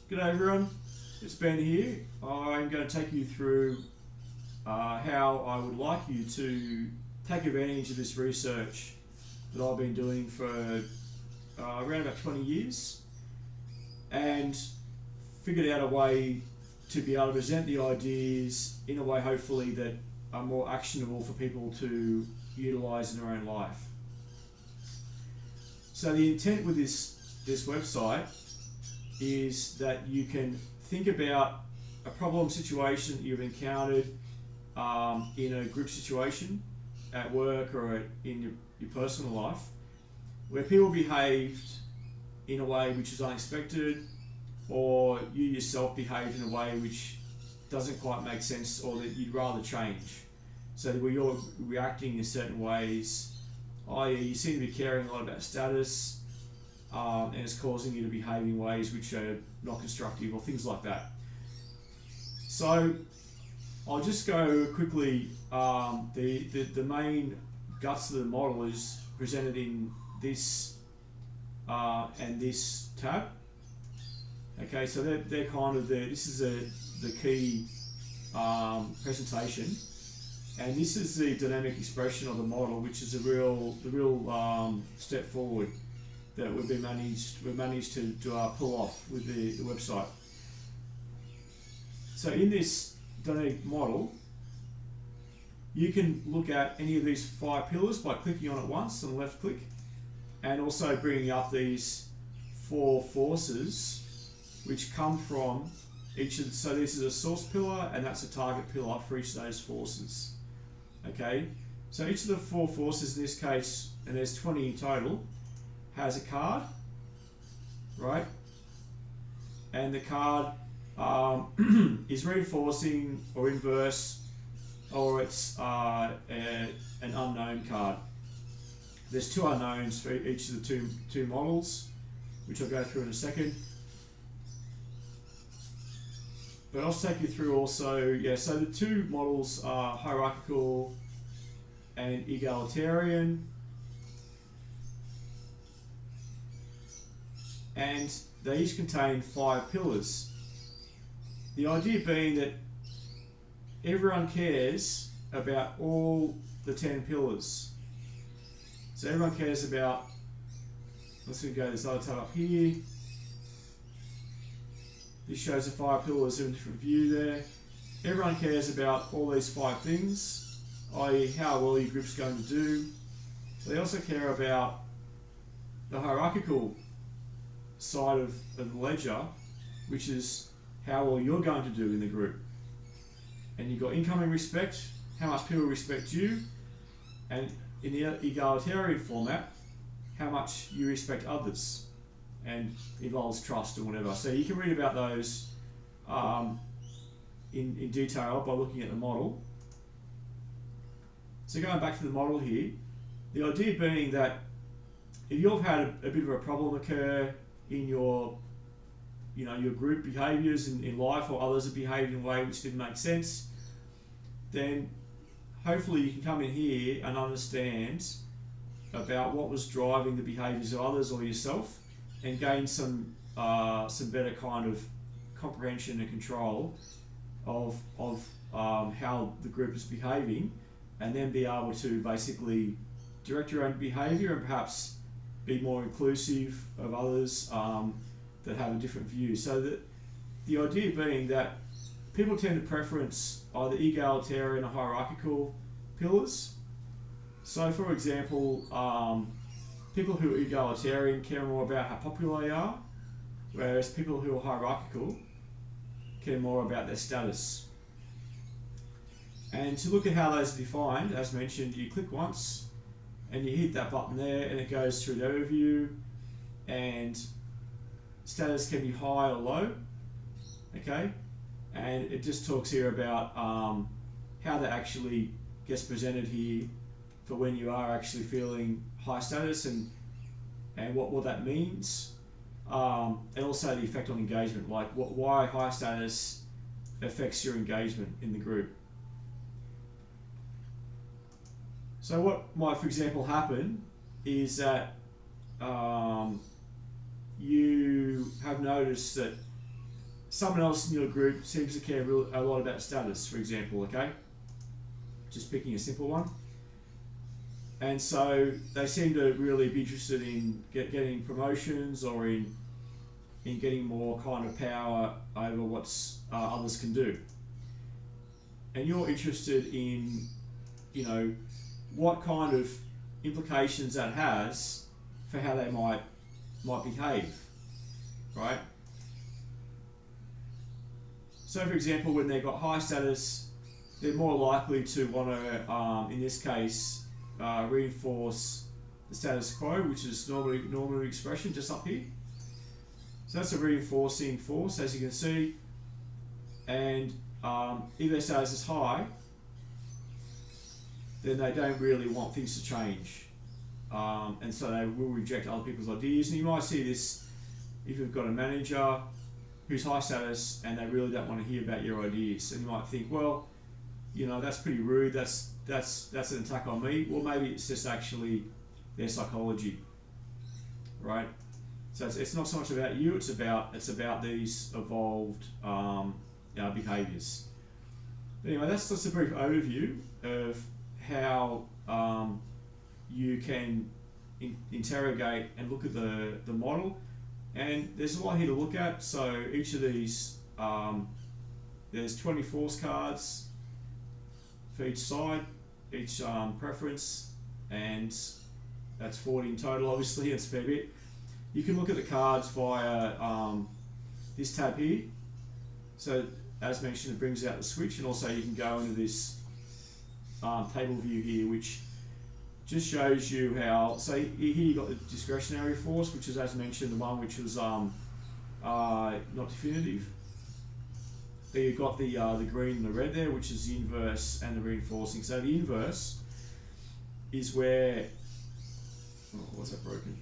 G'day everyone, it's Ben here. I'm going to take you through how I would like you to take advantage of this research that I've been doing for around about 20 years and figured out a way to be able to present the ideas in a way hopefully that are more actionable for people to utilise in their own life. So the intent with this website is that you can think about a problem situation that you've encountered in a group situation at work or in your personal life where people behaved in a way which is unexpected, or you yourself behaved in a way which doesn't quite make sense or that you'd rather change. So where you're reacting in certain ways, i.e. you seem to be caring a lot about status, and it's causing you to behave in ways which are not constructive or things like that. So I'll just go quickly. The main guts of the model is presented in this and this tab. Okay, so they're kind of this is the key presentation, and this is the dynamic expression of the model, which is the real step forward that we've managed to pull off with the website. So in this dynamic model, you can look at any of these 5 pillars by clicking on it once and left click, and also bringing up these 4 forces which come from each of the, so this is a source pillar and that's a target pillar for each of those forces. Okay, so each of the 4 forces in this case, and there's 20 in total, has a card, right? And the card is reinforcing or inverse, or it's an unknown card. There's 2 unknowns for each of the two models, which I'll go through in a second. But I'll take you through also, so the 2 models are hierarchical and egalitarian. And they each contain 5 pillars. The idea being that everyone cares about all the 10 pillars. So everyone cares about, let's go to this other tab up here. This shows the 5 pillars in a different view there. Everyone cares about all these 5 things, i.e. how well your group's going to do. They also care about the hierarchical side of the ledger, which is how well you're going to do in the group. And you've got incoming respect, how much people respect you, and in the egalitarian format, how much you respect others, and involves trust or whatever. So you can read about those in detail by looking at the model. So going back to the model here, the idea being that if you've had a bit of a problem occur in your group behaviours in life, or others have behaved in a way which didn't make sense, then hopefully you can come in here and understand about what was driving the behaviours of others or yourself, and gain some better kind of comprehension and control of how the group is behaving, and then be able to basically direct your own behaviour and perhaps be more inclusive of others that have a different view. So that the idea being that people tend to preference either egalitarian or hierarchical pillars. So for example, people who are egalitarian care more about how popular they are, whereas people who are hierarchical care more about their status. And to look at how those are defined, as mentioned, you click once and you hit that button there and it goes through the overview, and status can be high or low, okay? And it just talks here about how that actually gets presented here for when you are actually feeling high status, and what that means, and also the effect on engagement, like why high status affects your engagement in the group. So what might, for example, happen is that you have noticed that someone else in your group seems to care a lot about status, for example, okay? Just picking a simple one. And so they seem to really be interested in getting promotions or in getting more kind of power over what's others can do. And you're interested in, you know, what kind of implications that has for how they might behave, right? So for example, when they've got high status, they're more likely to want to, in this case, reinforce the status quo, which is normal expression just up here. So that's a reinforcing force, as you can see. And if their status is high, then they don't really want things to change. And so they will reject other people's ideas. And you might see this if you've got a manager who's high status and they really don't want to hear about your ideas. And you might think, well, you know, that's pretty rude, that's an attack on me. Well, maybe it's just actually their psychology, right? So it's not so much about you, it's about these evolved behaviours. Anyway, that's just a brief overview of how you can interrogate and look at the model. And there's a lot here to look at. So each of these, there's 20 force cards for each side, each preference, and that's 40 in total. Obviously, it's a fair bit. You can look at the cards via this tab here. So as mentioned, it brings out the switch, and also you can go into this table view here, which just shows you how, so here you got the discretionary force, which is, as mentioned, the one which was not definitive. Then you've got the green and the red there, which is the inverse and the reinforcing. So the inverse is where, oh, what's that broken?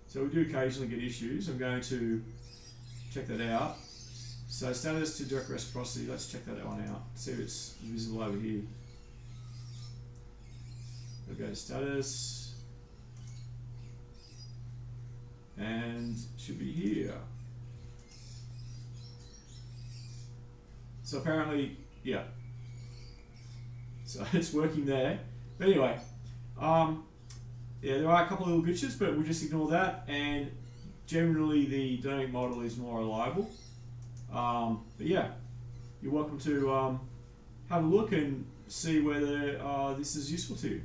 So we do occasionally get issues. I'm going to check that out. So status to direct reciprocity, let's check that one out. See if it's visible over here. We'll go to status. And should be here. So apparently, yeah. So it's working there. But anyway, yeah, there are a couple of little glitches, but we'll just ignore that. And generally, the dynamic model is more reliable. But yeah, you're welcome to have a look and see whether this is useful to you.